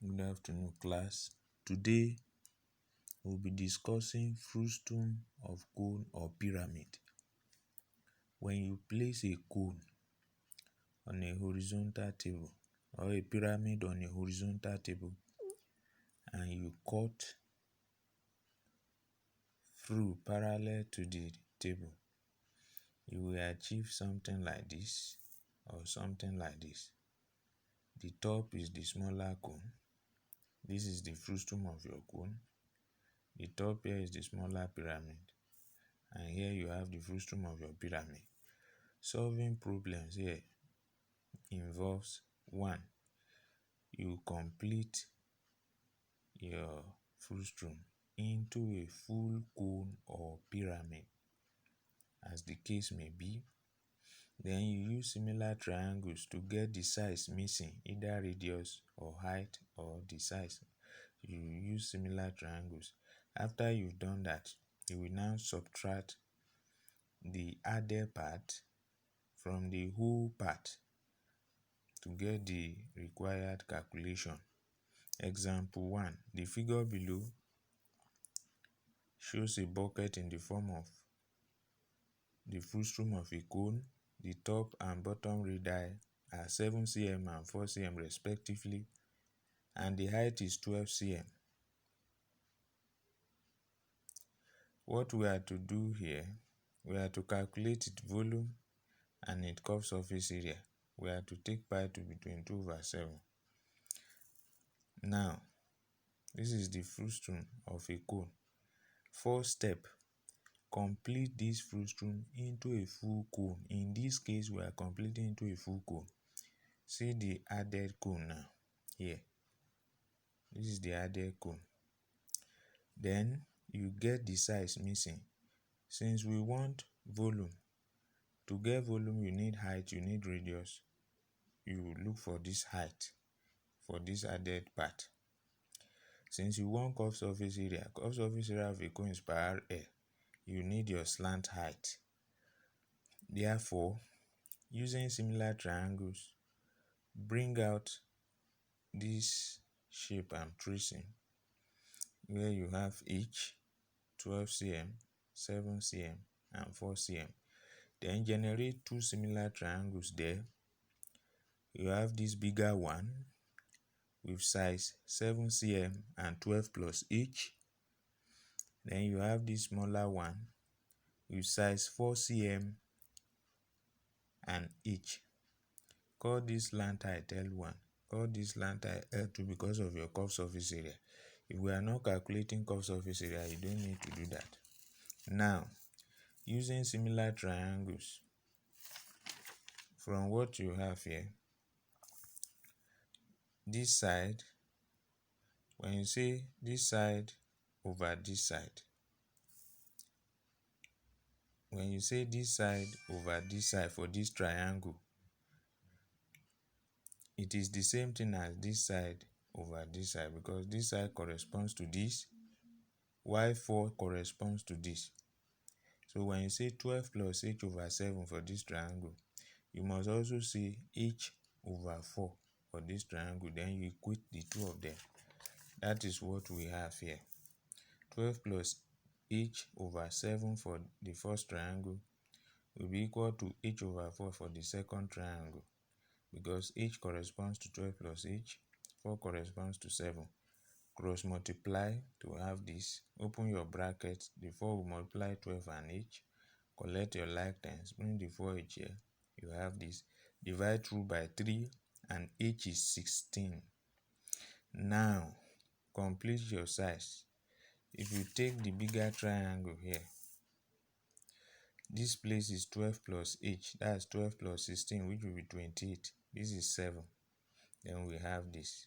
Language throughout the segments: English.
Good afternoon, class. Today we'll be discussing frustum of cone or pyramid. When you place a cone on a horizontal table or a pyramid on a horizontal table and you cut through parallel to the table, you will achieve something like this or something like this. The top is the smaller cone. This is the frustum of your cone. The top here is the smaller pyramid, and here you have the frustum of your pyramid. Solving problems here involves 1. You complete your frustum into a full cone or pyramid, as the case may be. Then you use similar triangles to get the size missing, either radius or height or the size. You use similar triangles. After you've done that, you will now subtract the added part from the whole part to get the required calculation. Example 1. The figure below shows a bucket in the form of the frustum of a cone. The top and bottom radii are 7 cm and 4 cm respectively, and the height is 12 cm. What we are to do here, we are to calculate its volume and its curved surface area. We are to take pi to between 2/7. Now, this is the frustum of a cone. First step, complete this frustum into a full cone. In this case, we are completing into a full cone. See the added cone now here. This is the added cone. Then you get the size missing. Since we want volume, to get volume you need height, you need radius. You look for this height for this added part. Since you want curved surface area of a cone is pi r. You need your slant height. Therefore, using similar triangles, bring out this shape I'm tracing, where you have each 12 cm, 7 cm, and 4 cm. Then generate two similar triangles there. You have this bigger one with size 7 cm and 12 plus each. Then you have this smaller one with size 4 cm and each. Call this slant height L1. Call this slant height L2 because of your curved surface area. If we are not calculating curved surface area, you don't need to do that. Now, using similar triangles from what you have here, this side, when you say this side over this side, when you say this side over this side for this triangle, it is the same thing as this side over this side, because this side corresponds to this, while 4 corresponds to this. So when you say 12 plus h over 7 for this triangle, you must also say h over 4 for this triangle. Then you equate the two of them. That is what we have here. 12 plus h over 7 for the first triangle will be equal to h over 4 for the second triangle, because h corresponds to 12 plus h, 4 corresponds to 7. Cross multiply to have this. Open your bracket. The 4 will multiply 12 and h. Collect your like terms. Bring the 4h here. You have this. Divide through by 3 and h is 16. Now, complete your size. If you take the bigger triangle here, this place is 12 plus h. That's 12 plus 16, which will be 28. This is 7. Then we have this.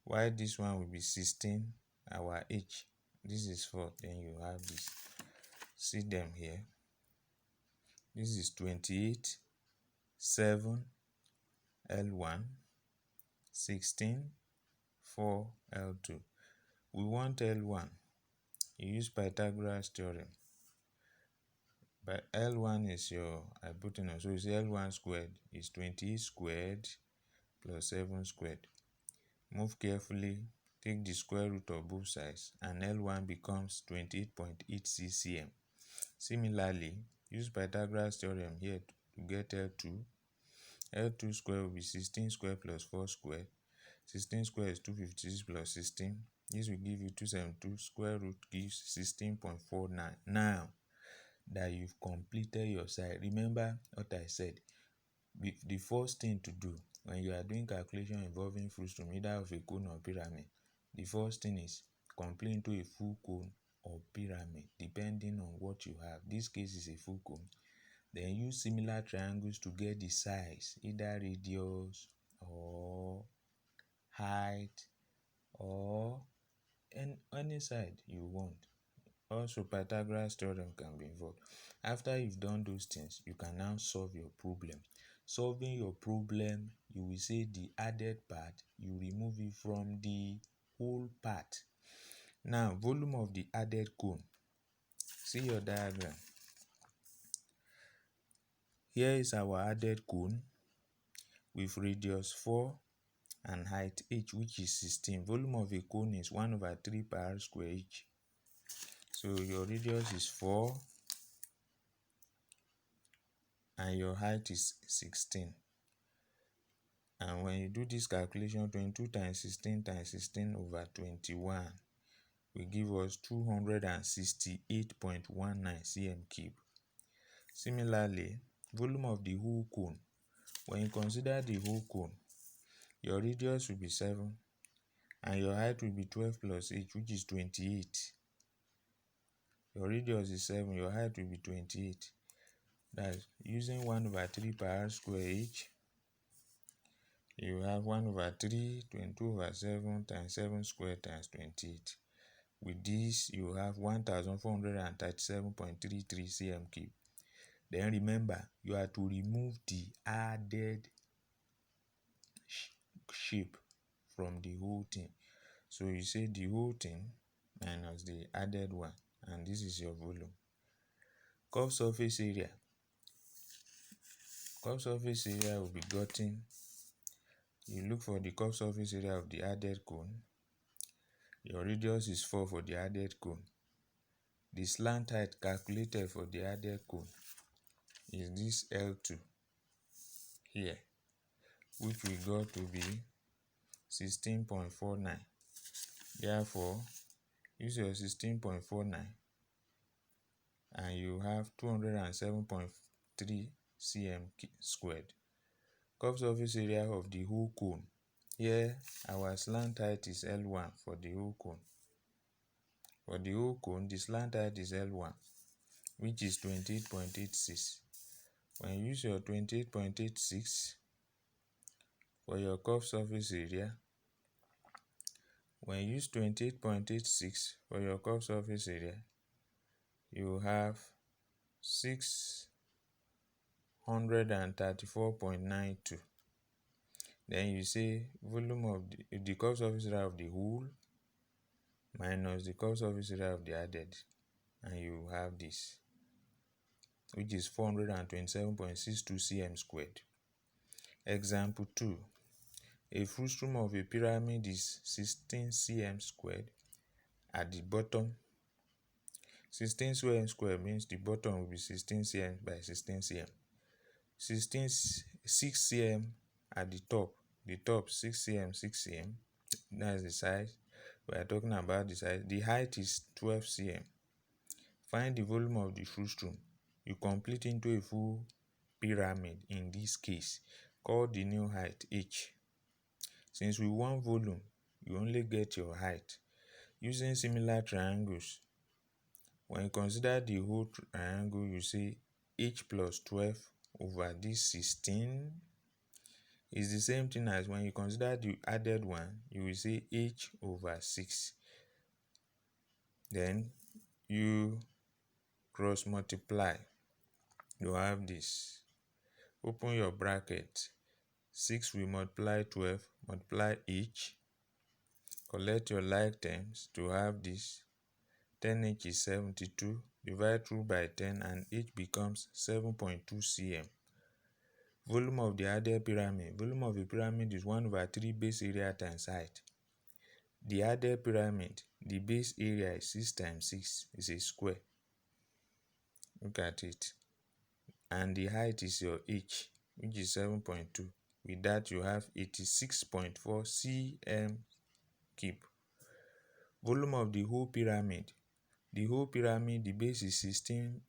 While this one will be 16, our h. This is 4. Then you have this. See them here. This is 28, 7, L1, 16, 4, L2. We want L1. You use Pythagoras theorem. But L1 is your hypotenuse. So you say L1 squared is 28 squared plus 7 squared. Move carefully, take the square root of both sides, and L1 becomes 28.86 cm. Similarly, use Pythagoras theorem here to get L2. L2 square will be 16 square plus 4 square. 16 square is 256 plus 16. This will give you 272. Square root gives 16.49. Now that you've completed your side, remember what I said. The first thing to do when you are doing calculation involving frustum, either of a cone or pyramid, the first thing is complete into a full cone or pyramid, depending on what you have. This case is a full cone. Then use similar triangles to get the size, either radius or height or any side you want. Also, Pythagoras theorem can be involved. After you've done those things, you can now solve your problem. Solving your problem, you will say the added part, you remove it from the whole part. Now, volume of the added cone. See your diagram. Here is our added cone with radius 4 and height h, which is 16. Volume of a cone is 1/3 pi r square h. So your radius is 4 and your height is 16. And when you do this calculation, 22 times 16 times 16 over 21 will give us 268.19 cm cube. Similarly, volume of the whole cone. When you consider the whole cone, your radius will be 7 and your height will be 12 plus h, which is 28. Your radius is 7, your height will be 28. That's using 1/3 pi r square h. You have 1/3, 22/7 times 7 square times 28. With this, you have 1437.33 cm cube. Then remember, you are to remove the added shape from the whole thing. So you say the whole thing minus the added one, and this is your volume. Curved surface area. Curved surface area will be gotten. You look for the curved surface area of the added cone. Your radius is 4 for the added cone. The slant height calculated for the added cone is this L2 here, which we got to be 16.49. Therefore, use your 16.49 and you have 207.3 cm squared. Curved surface area of the whole cone. Here, our slant height is L1 for the whole cone. For the whole cone, the slant height is L1, which is 28.86. When you use your 28.86 for your curved surface area, when you use 28.86 for your curved surface area, you have 634.92. Then you say volume of the curved surface area of the whole minus the curved surface area of the added, and you have this, which is 427.62 cm squared. Example 2. A frustum of a pyramid is 16 cm squared. At the bottom, 16 cm squared means the bottom will be 16 cm by 16 cm. 6 cm at the top 6 cm 6 cm. That's the size. We are talking about the size. The height is 12 cm. Find the volume of the frustum. You complete into a full pyramid in this case. Call the new height h. Since we want volume, you only get your height. Using similar triangles, when you consider the whole triangle, you say h plus 12 over this 16 is the same thing as when you consider the added one, you will say h over 6. Then you cross multiply. You have this. Open your bracket. 6 will multiply 12, multiply h. Collect your like terms to have this. 10h is 72. Divide through by 10 and h becomes 7.2 cm. Volume of the added pyramid. Volume of a pyramid is 1/3 base area times height. The added pyramid, the base area is 6 times 6, is a square. Look at it. And the height is your h, which is 7.2. With that, you have 86.4 cm cube. Volume of the whole pyramid. The whole pyramid, the base is 16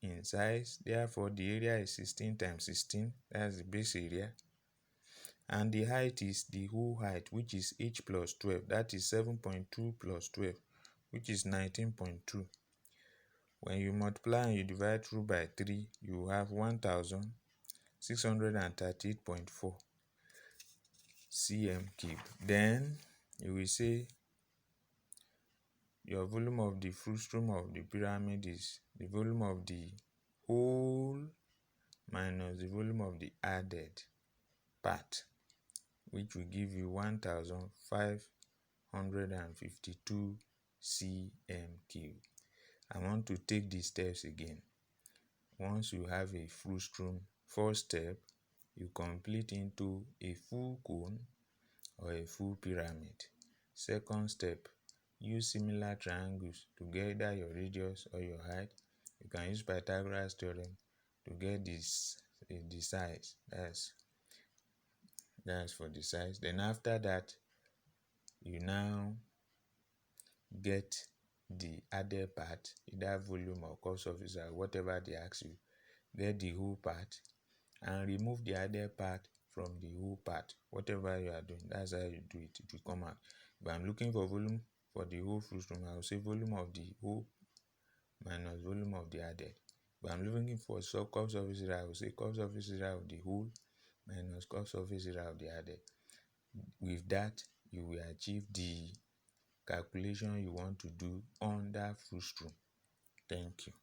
in size. Therefore, the area is 16 times 16. That's the base area. And the height is the whole height, which is h plus 12. That is 7.2 plus 12, which is 19.2. When you multiply and you divide through by 3, you have 1638.4 cm cube. Then you will say your volume of the frustum of the pyramid is the volume of the whole minus the volume of the added part, which will give you 1552 cm cube. I want to take the steps again. Once you have a frustum, first step, you complete into a full cone or a full pyramid. Second step, use similar triangles to get either your radius or your height. You can use Pythagoras theorem to get the size. That's for the size. Then after that, you now get the added part, either volume or curve surface or whatever they ask you. Get the whole part and remove the added part from the whole part. Whatever you are doing, that's how you do it. It will come out. If I'm looking for volume for the whole frustum, I will say volume of the whole minus volume of the added. If I'm looking for curve surface area, I will say curve surface area of the whole minus curve surface area of the added. With that, you will achieve the calculation you want to do on that frustum. Thank you.